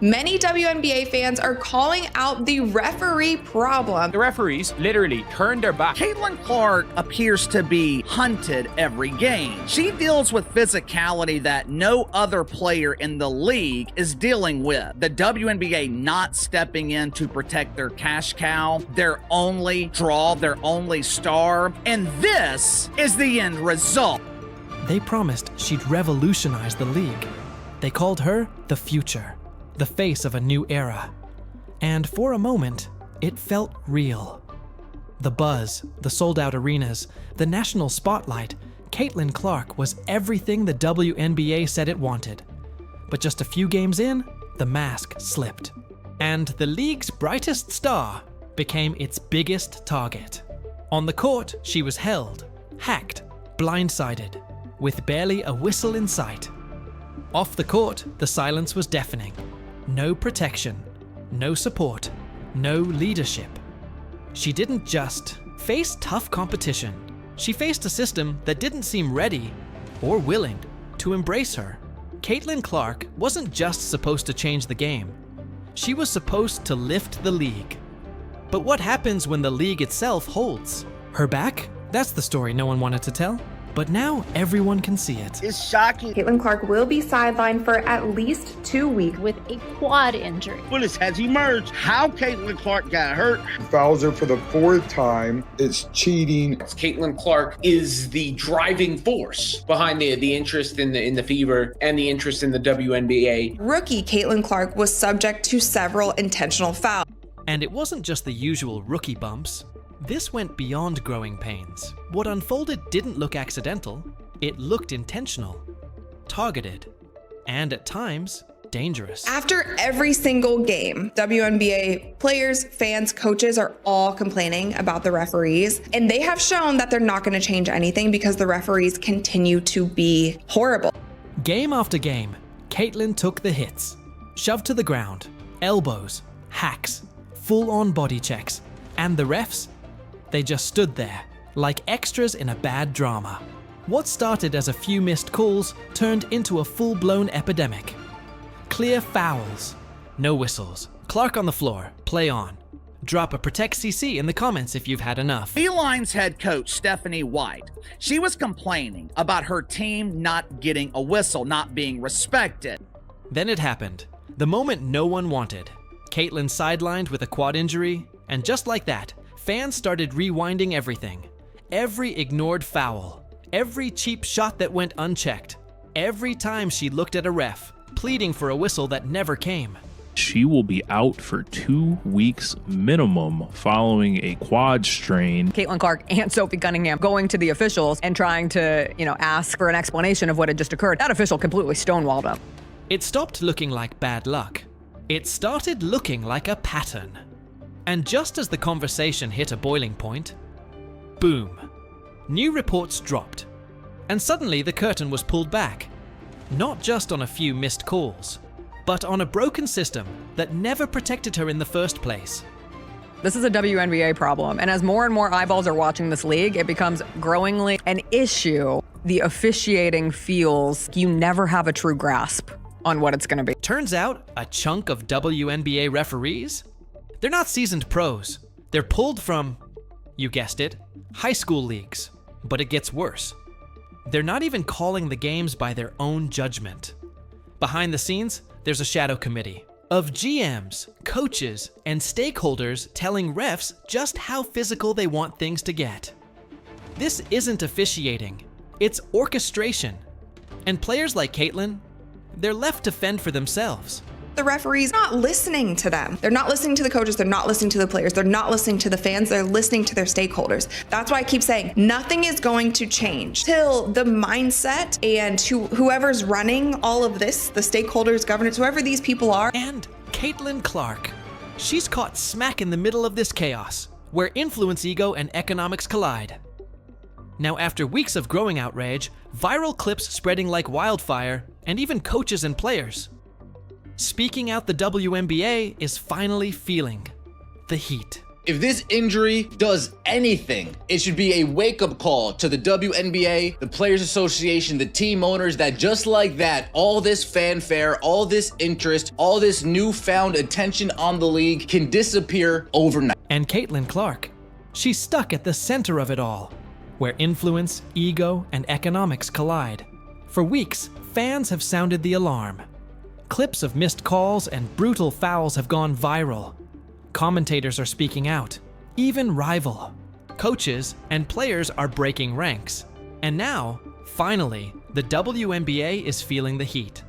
Many WNBA fans are calling out the referee problem. The referees literally turned their back. Caitlin Clark appears to be hunted every game. She deals with physicality that no other player in the league is dealing with. The WNBA not stepping in to protect their cash cow, their only draw, their only star, and this is the end result. They promised she'd revolutionize the league. They called her the future, the face of a new era. And for a moment, it felt real. The buzz, the sold-out arenas, the national spotlight, Caitlin Clark was everything the WNBA said it wanted. But just a few games in, the mask slipped. And the league's brightest star became its biggest target. On the court, she was held, hacked, blindsided, with barely a whistle in sight. Off the court, the silence was deafening. No protection, no support, no leadership. She didn't just face tough competition. She faced a system that didn't seem ready or willing to embrace her. Caitlin Clark wasn't just supposed to change the game. She was supposed to lift the league. But what happens when the league itself holds? Her back? That's the story no one wanted to tell. But now everyone can see it. It's shocking. Caitlin Clark will be sidelined for at least 2 weeks with a quad injury. Bullets has emerged. How Caitlin Clark got hurt. Fouls her for the 4th time. It's cheating. Caitlin Clark is the driving force behind the interest in the Fever and the interest in the WNBA. Rookie Caitlin Clark was subject to several intentional fouls. And it wasn't just the usual rookie bumps. This went beyond growing pains. What unfolded didn't look accidental. It looked intentional, targeted, and at times, dangerous. After every single game, WNBA players, fans, coaches are all complaining about the referees, and they have shown that they're not going to change anything because the referees continue to be horrible. Game after game, Caitlin took the hits, shoved to the ground, elbows, hacks, full-on body checks, and the refs, they just stood there, like extras in a bad drama. What started as a few missed calls turned into a full-blown epidemic. Clear fouls, no whistles, Clark on the floor, play on. Drop a Protect CC in the comments if you've had enough. Felines head coach Stephanie White, she was complaining about her team not getting a whistle, not being respected. Then it happened, the moment no one wanted. Caitlin sidelined with a quad injury, and just like that, fans started rewinding everything. Every ignored foul, every cheap shot that went unchecked, every time she looked at a ref, pleading for a whistle that never came. She will be out for 2 weeks minimum following a quad strain. Caitlin Clark and Sophie Cunningham going to the officials and trying to, ask for an explanation of what had just occurred. That official completely stonewalled them. It stopped looking like bad luck. It started looking like a pattern. And just as the conversation hit a boiling point, boom, new reports dropped. And suddenly the curtain was pulled back. Not just on a few missed calls, but on a broken system that never protected her in the first place. This is a WNBA problem, and as more and more eyeballs are watching this league, it becomes growingly an issue. The officiating feels you never have a true grasp on what it's going to be. Turns out, a chunk of WNBA referees, they're not seasoned pros. They're pulled from, you guessed it, high school leagues. But it gets worse. They're not even calling the games by their own judgment. Behind the scenes, there's a shadow committee of GMs, coaches, and stakeholders telling refs just how physical they want things to get. This isn't officiating, it's orchestration. And players like Caitlin, they're left to fend for themselves. The referees are not listening to them. They're not listening to the coaches. They're not listening to the players. They're not listening to the fans. They're listening to their stakeholders. That's why I keep saying nothing is going to change till the mindset and whoever's running all of this, the stakeholders, governance, whoever these people are. And Caitlin Clark. She's caught smack in the middle of this chaos, where influence ego and economics collide. Now, after weeks of growing outrage, viral clips spreading like wildfire, and even coaches and players, speaking out, the WNBA is finally feeling the heat. If this injury does anything, it should be a wake-up call to the WNBA, the Players Association, the team owners, that just like that, all this fanfare, all this interest, all this newfound attention on the league can disappear overnight. And Caitlin Clark, she's stuck at the center of it all, where influence, ego, and economics collide. For weeks, fans have sounded the alarm. Clips of missed calls and brutal fouls have gone viral. Commentators are speaking out, even rival. Coaches and players are breaking ranks. And now, finally, the WNBA is feeling the heat.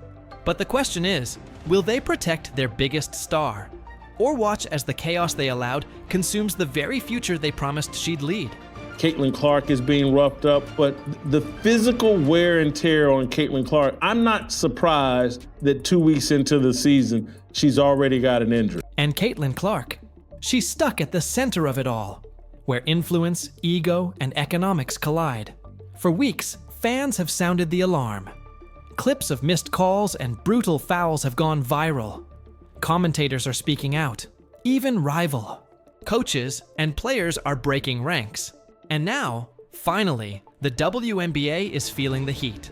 But the question is, will they protect their biggest star? Or watch as the chaos they allowed consumes the very future they promised she'd lead? Caitlin Clark is being roughed up, but the physical wear and tear on Caitlin Clark, I'm not surprised that 2 weeks into the season, she's already got an injury. And Caitlin Clark, she's stuck at the center of it all, where influence, ego, and economics collide. For weeks, fans have sounded the alarm. Clips of missed calls and brutal fouls have gone viral. Commentators are speaking out, even rival. Coaches and players are breaking ranks. And now, finally, the WNBA is feeling the heat.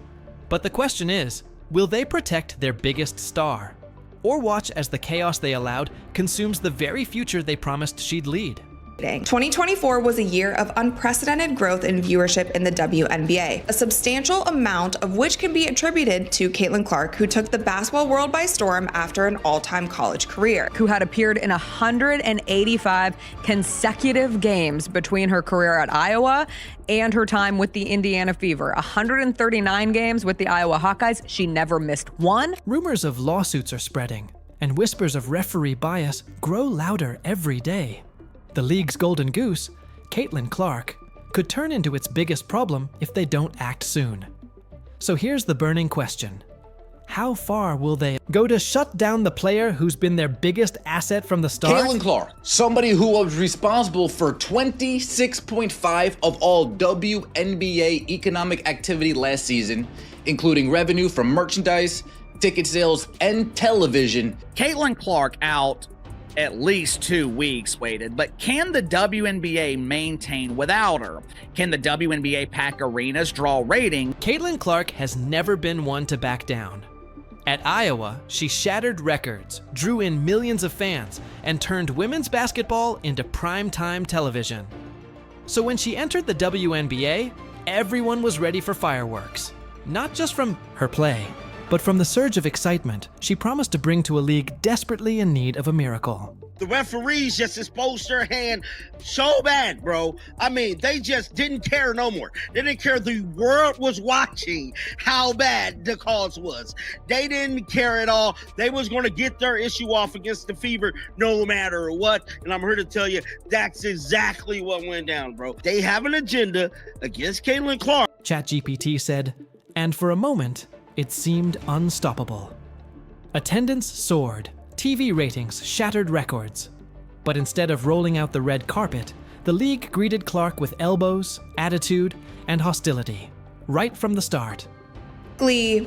But the question is, will they protect their biggest star? Or watch as the chaos they allowed consumes the very future they promised she'd lead? 2024 was a year of unprecedented growth in viewership in the WNBA, a substantial amount of which can be attributed to Caitlin Clark, who took the basketball world by storm after an all-time college career. Who had appeared in 185 consecutive games between her career at Iowa and her time with the Indiana Fever. 139 games with the Iowa Hawkeyes. She never missed one. Rumors of lawsuits are spreading, and whispers of referee bias grow louder every day. The league's golden goose, Caitlin Clark, could turn into its biggest problem if they don't act soon. So here's the burning question. How far will they go to shut down the player who's been their biggest asset from the start? Caitlin Clark, somebody who was responsible for 26.5% of all WNBA economic activity last season, including revenue from merchandise, ticket sales, and television. Caitlin Clark out at least 2 weeks waited, but can the WNBA maintain without her? Can the WNBA pack arenas, draw rating? Caitlin Clark has never been one to back down. At Iowa, she shattered records, drew in millions of fans, and turned women's basketball into primetime television. So when she entered the WNBA, everyone was ready for fireworks. Not just from her play, but from the surge of excitement she promised to bring to a league desperately in need of a miracle. The referees just exposed their hand so bad, bro. I mean, they just didn't care no more. They didn't care. The world was watching how bad the cause was. They didn't care at all. They was going to get their issue off against the Fever no matter what. And I'm here to tell you, that's exactly what went down, bro. They have an agenda against Caitlin Clark. ChatGPT said, and for a moment, it seemed unstoppable. Attendance soared, TV ratings shattered records. But instead of rolling out the red carpet, the league greeted Clark with elbows, attitude, and hostility, right from the start.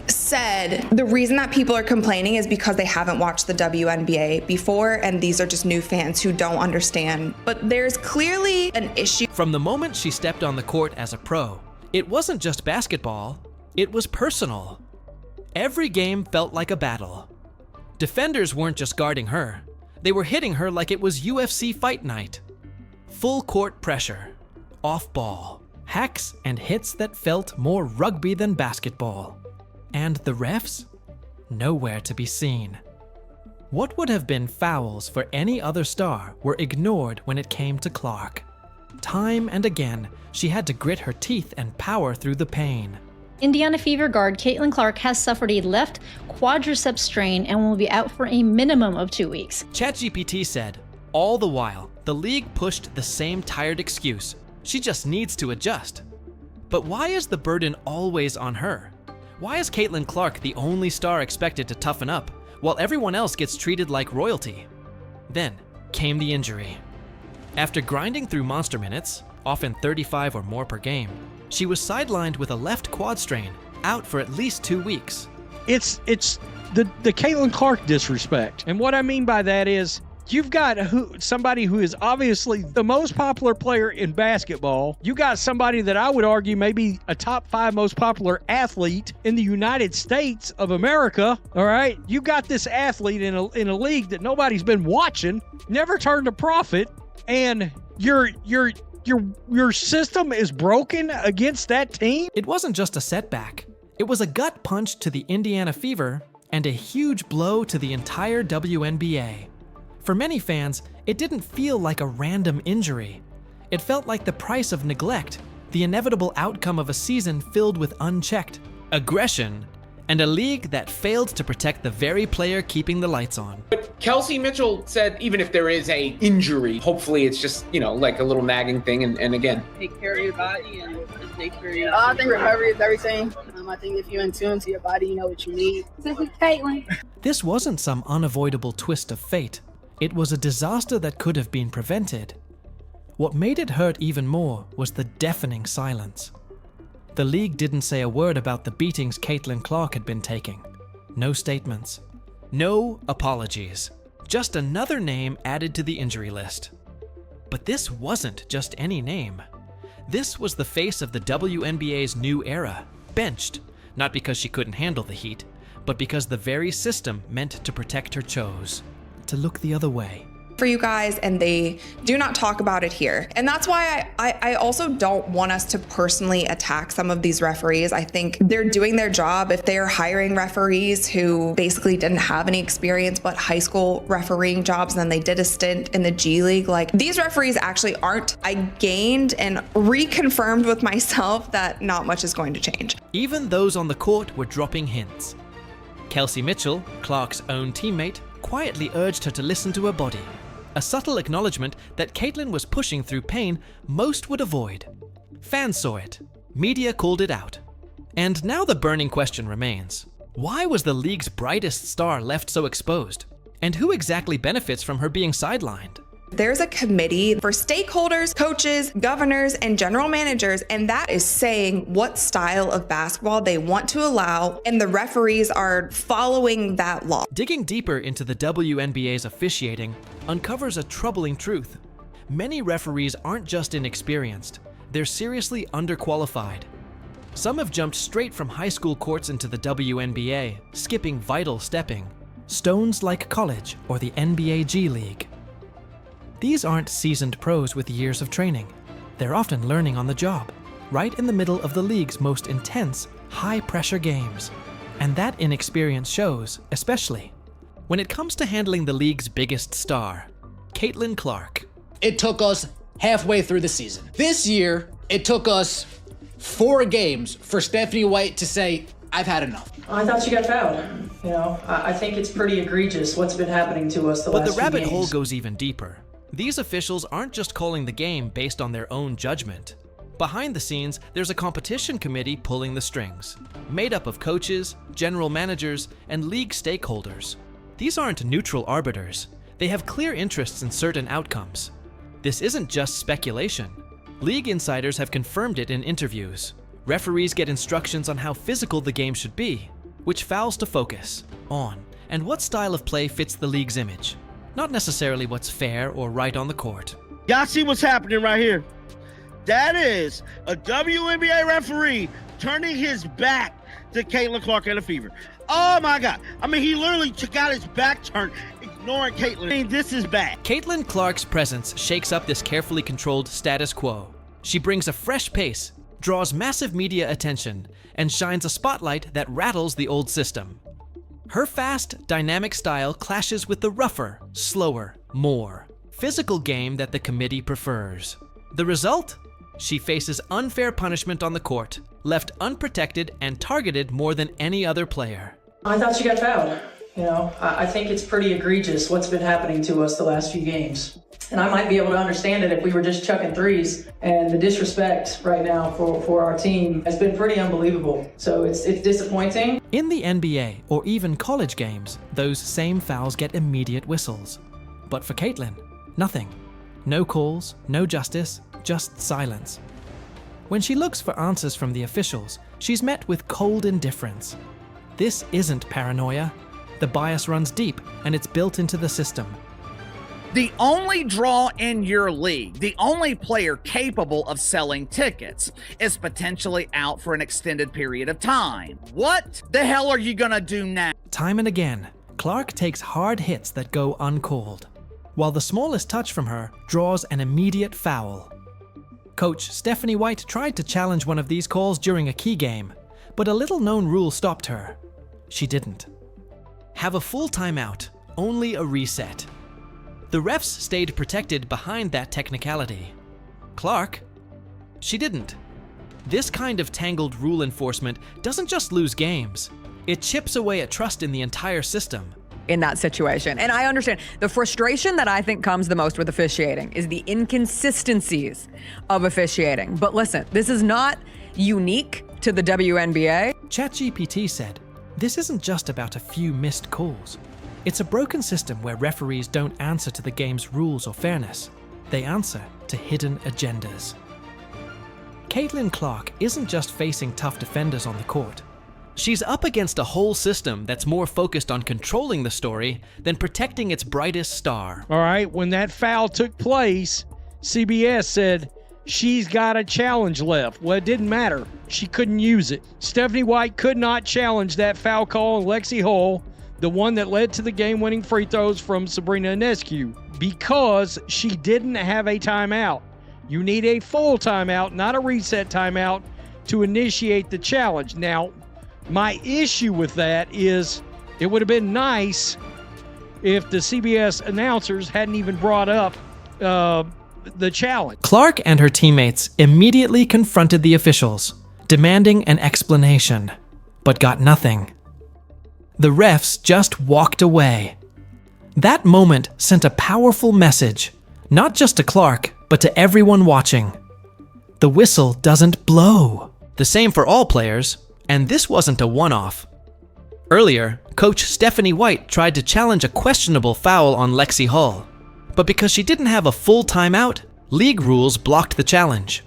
Said the reason that people are complaining is because they haven't watched the WNBA before, and these are just new fans who don't understand. But there's clearly an issue. From the moment she stepped on the court as a pro, it wasn't just basketball, it was personal. Every game felt like a battle. Defenders weren't just guarding her, they were hitting her like it was UFC fight night. Full court pressure, off ball, hacks and hits that felt more rugby than basketball. And the refs? Nowhere to be seen. What would have been fouls for any other star were ignored when it came to Clark. Time and again, she had to grit her teeth and power through the pain. Indiana Fever guard Caitlin Clark has suffered a left quadricep strain and will be out for a minimum of 2 weeks. ChatGPT said, all the while, the league pushed the same tired excuse. She just needs to adjust. But why is the burden always on her? Why is Caitlin Clark the only star expected to toughen up, while everyone else gets treated like royalty? Then came the injury. After grinding through monster minutes, often 35 or more per game, she was sidelined with a left quad strain, out for at least 2 weeks. It's the Caitlin Clark disrespect. And what I mean by that is, You've got somebody who is obviously the most popular player in basketball. You got somebody that I would argue maybe a top 5 most popular athlete in the United States of America. All right, you got this athlete in a league that nobody's been watching, never turned a profit, and your system is broken against that team. It wasn't just a setback. It was a gut punch to the Indiana Fever and a huge blow to the entire WNBA. For many fans, it didn't feel like a random injury. It felt like the price of neglect, the inevitable outcome of a season filled with unchecked aggression, and a league that failed to protect the very player keeping the lights on. But Kelsey Mitchell said even if there is a injury, hopefully it's just, like a little nagging thing. And again, take care of your body and just take care of your I think recovery is everything. I think if you're in tune to your body, you know what you need. This is Caitlin. This wasn't some unavoidable twist of fate. It was a disaster that could have been prevented. What made it hurt even more was the deafening silence. The league didn't say a word about the beatings Caitlin Clark had been taking. No statements. No apologies. Just another name added to the injury list. But this wasn't just any name. This was the face of the WNBA's new era, benched, not because she couldn't handle the heat, but because the very system meant to protect her chose to look the other way. For you guys, and they do not talk about it here. And that's why I also don't want us to personally attack some of these referees. I think they're doing their job. If they're hiring referees who basically didn't have any experience but high school refereeing jobs, and then they did a stint in the G League, like these referees actually aren't. I gained and reconfirmed with myself that not much is going to change. Even those on the court were dropping hints. Kelsey Mitchell, Clark's own teammate, quietly urged her to listen to her body, a subtle acknowledgement that Caitlin was pushing through pain most would avoid. Fans saw it, media called it out. And now the burning question remains. Why was the league's brightest star left so exposed? And who exactly benefits from her being sidelined? There's a committee for stakeholders, coaches, governors, and general managers, and that is saying what style of basketball they want to allow, and the referees are following that law. Digging deeper into the WNBA's officiating uncovers a troubling truth. Many referees aren't just inexperienced, they're seriously underqualified. Some have jumped straight from high school courts into the WNBA, skipping vital stepping, stones like college or the NBA G League. These aren't seasoned pros with years of training. They're often learning on the job, right in the middle of the league's most intense, high-pressure games. And that inexperience shows, especially when it comes to handling the league's biggest star, Caitlin Clark. It took us halfway through the season. This year, it took us 4 games for Stephanie White to say, I've had enough. I thought she got fouled. I think it's pretty egregious what's been happening to us the last few games. But the rabbit hole goes even deeper. These officials aren't just calling the game based on their own judgment. Behind the scenes, there's a competition committee pulling the strings, made up of coaches, general managers, and league stakeholders. These aren't neutral arbiters. They have clear interests in certain outcomes. This isn't just speculation. League insiders have confirmed it in interviews. Referees get instructions on how physical the game should be, which fouls to focus on, and what style of play fits the league's image. Not necessarily what's fair or right on the court. Y'all see what's happening right here? That is a WNBA referee turning his back to Caitlin Clark and the Fever. Oh my God. I mean, he literally got his back turned, ignoring Caitlin. I mean, this is bad. Caitlin Clark's presence shakes up this carefully controlled status quo. She brings a fresh pace, draws massive media attention, and shines a spotlight that rattles the old system. Her fast, dynamic style clashes with the rougher, slower, more physical game that the committee prefers. The result? She faces unfair punishment on the court, left unprotected and targeted more than any other player. I thought she got fouled. I think it's pretty egregious what's been happening to us the last few games. And I might be able to understand it if we were just chucking threes. And the disrespect right now for our team has been pretty unbelievable. So it's disappointing. In the NBA or even college games, those same fouls get immediate whistles. But for Caitlin, nothing. No calls, no justice, just silence. When she looks for answers from the officials, she's met with cold indifference. This isn't paranoia. The bias runs deep and it's built into the system. The only draw in your league, the only player capable of selling tickets, is potentially out for an extended period of time. What the hell are you gonna do now? Time and again, Clark takes hard hits that go uncalled, while the smallest touch from her draws an immediate foul. Coach Stephanie White tried to challenge one of these calls during a key game, but a little-known rule stopped her. She didn't. Have a full timeout, only a reset. The refs stayed protected behind that technicality. Clark? She didn't. This kind of tangled rule enforcement doesn't just lose games. It chips away at trust in the entire system. In that situation. And I understand the frustration that I think comes the most with officiating is the inconsistencies of officiating. But listen, this is not unique to the WNBA. ChatGPT said, this isn't just about a few missed calls. It's a broken system where referees don't answer to the game's rules or fairness. They answer to hidden agendas. Caitlin Clark isn't just facing tough defenders on the court. She's up against a whole system that's more focused on controlling the story than protecting its brightest star. All right, when that foul took place, CBS said she's got a challenge left. Well, it didn't matter. She couldn't use it. Stephanie White could not challenge that foul call on Lexi Hull, the one that led to the game-winning free throws from Sabrina Ionescu, because she didn't have a timeout. You need a full timeout, not a reset timeout, to initiate the challenge. Now, my issue with that is it would have been nice if the CBS announcers hadn't even brought up the challenge. Clark and her teammates immediately confronted the officials, demanding an explanation, but got nothing. The refs just walked away. That moment sent a powerful message, not just to Clark, but to everyone watching. The whistle doesn't blow. The same for all players. And this wasn't a one-off. Earlier, Coach Stephanie White tried to challenge a questionable foul on Lexi Hull, but because she didn't have a full timeout, league rules blocked the challenge.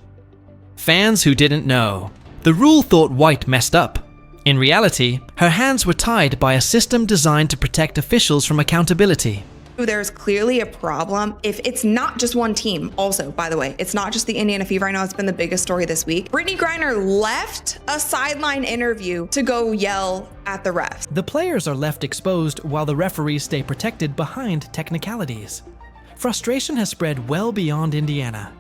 Fans who didn't know, the rule thought White messed up. In reality, her hands were tied by a system designed to protect officials from accountability. There's clearly a problem if it's not just one team. Also, by the way, it's not just the Indiana Fever. I know it's been the biggest story this week. Brittany Griner left a sideline interview to go yell at the refs. The players are left exposed while the referees stay protected behind technicalities. Frustration has spread well beyond Indiana.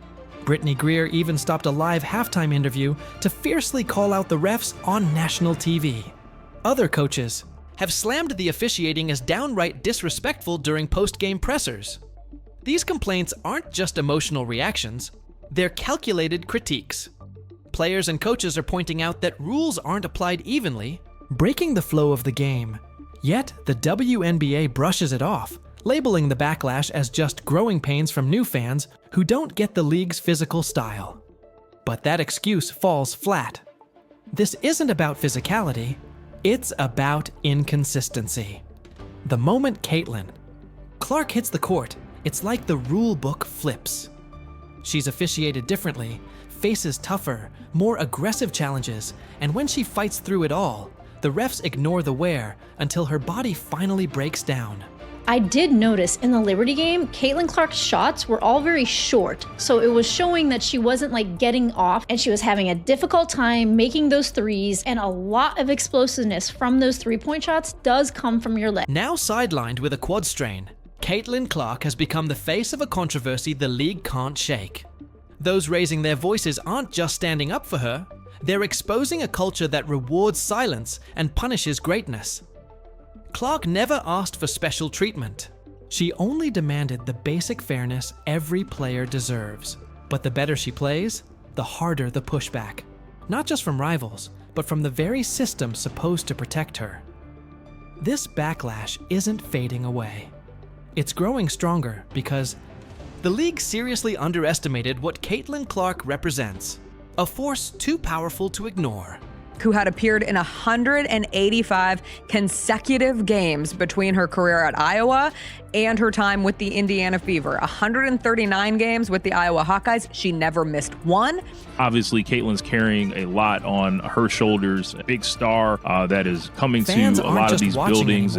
Brittany Greer even stopped a live halftime interview to fiercely call out the refs on national TV. Other coaches have slammed the officiating as downright disrespectful during post-game pressers. These complaints aren't just emotional reactions, they're calculated critiques. Players and coaches are pointing out that rules aren't applied evenly, breaking the flow of the game. Yet, the WNBA brushes it off, labeling the backlash as just growing pains from new fans who don't get the league's physical style. But that excuse falls flat. This isn't about physicality, it's about inconsistency. The moment Clark hits the court, it's like the rule book flips. She's officiated differently, faces tougher, more aggressive challenges, and when she fights through it all, the refs ignore the wear until her body finally breaks down. I did notice in the Liberty game, Caitlin Clark's shots were all very short. So it was showing that she wasn't like getting off and she was having a difficult time making those threes, and a lot of explosiveness from those 3-point shots does come from your leg. Now sidelined with a quad strain, Caitlin Clark has become the face of a controversy the league can't shake. Those raising their voices aren't just standing up for her, they're exposing a culture that rewards silence and punishes greatness. Clark never asked for special treatment. She only demanded the basic fairness every player deserves. But the better she plays, the harder the pushback. Not just from rivals, but from the very system supposed to protect her. This backlash isn't fading away. It's growing stronger because the league seriously underestimated what Caitlin Clark represents, a force too powerful to ignore. Who had appeared in 185 consecutive games between her career at Iowa and her time with the Indiana Fever. 139 games with the Iowa Hawkeyes. She never missed one. Obviously, Caitlin's carrying a lot on her shoulders. A big star that is coming Fans to a lot of these buildings.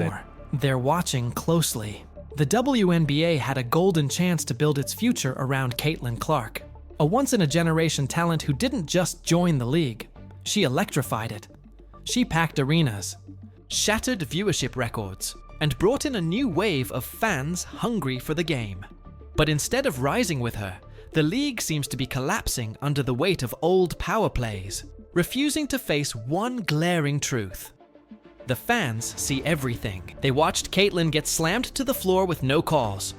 They're watching closely. The WNBA had a golden chance to build its future around Caitlin Clark, a once-in-a-generation talent who didn't just join the league. She electrified it. She packed arenas, shattered viewership records, and brought in a new wave of fans hungry for the game. But instead of rising with her, the league seems to be collapsing under the weight of old power plays, refusing to face one glaring truth. The fans see everything. They watched Caitlin get slammed to the floor with no calls.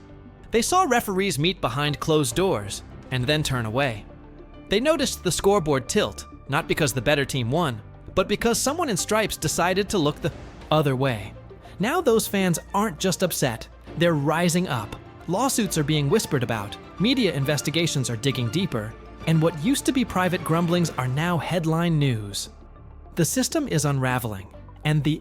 They saw referees meet behind closed doors and then turn away. They noticed the scoreboard tilt, not because the better team won, but because someone in stripes decided to look the other way. Now those fans aren't just upset, they're rising up. Lawsuits are being whispered about, media investigations are digging deeper, and what used to be private grumblings are now headline news. The system is unraveling, and the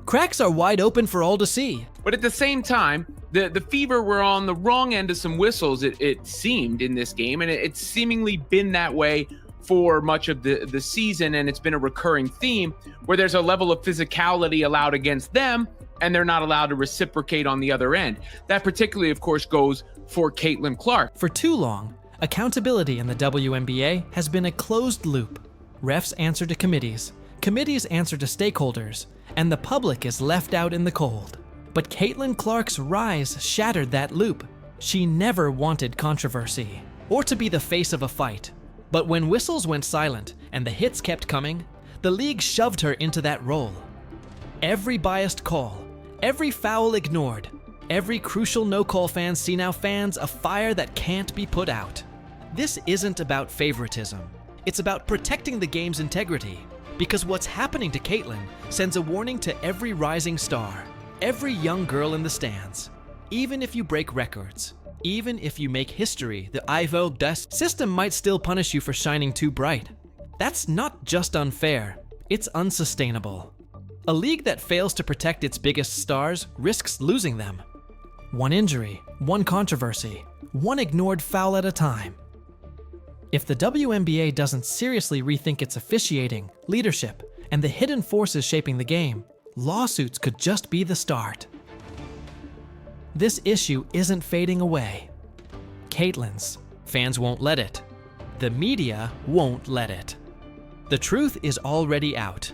cracks are wide open for all to see. But at the same time, the Fever were on the wrong end of some whistles, it seemed, in this game, and it's seemingly been that way for much of the season, and it's been a recurring theme where there's a level of physicality allowed against them, and they're not allowed to reciprocate on the other end. That particularly, of course, goes for Caitlin Clark. For too long, accountability in the WNBA has been a closed loop. Refs answer to committees, committees answer to stakeholders, and the public is left out in the cold. But Caitlin Clark's rise shattered that loop. She never wanted controversy, or to be the face of a fight. But when whistles went silent and the hits kept coming, the league shoved her into that role. Every biased call, every foul ignored, every crucial no-call fan see now fans a fire that can't be put out. This isn't about favoritism. It's about protecting the game's integrity. Because what's happening to Caitlin sends a warning to every rising star, every young girl in the stands. Even if you break records, even if you make history, the Ivo Dust system might still punish you for shining too bright. That's not just unfair, it's unsustainable. A league that fails to protect its biggest stars risks losing them. One injury, one controversy, one ignored foul at a time. If the WNBA doesn't seriously rethink its officiating, leadership, and the hidden forces shaping the game, lawsuits could just be the start. This issue isn't fading away. Caitlin's. Fans won't let it. The media won't let it. The truth is already out.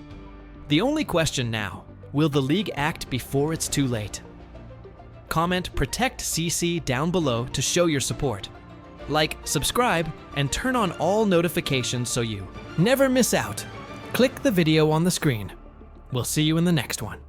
The only question now, will the league act before it's too late? Comment Protect CC down below to show your support. Like, subscribe, and turn on all notifications so you never miss out. Click the video on the screen. We'll see you in the next one.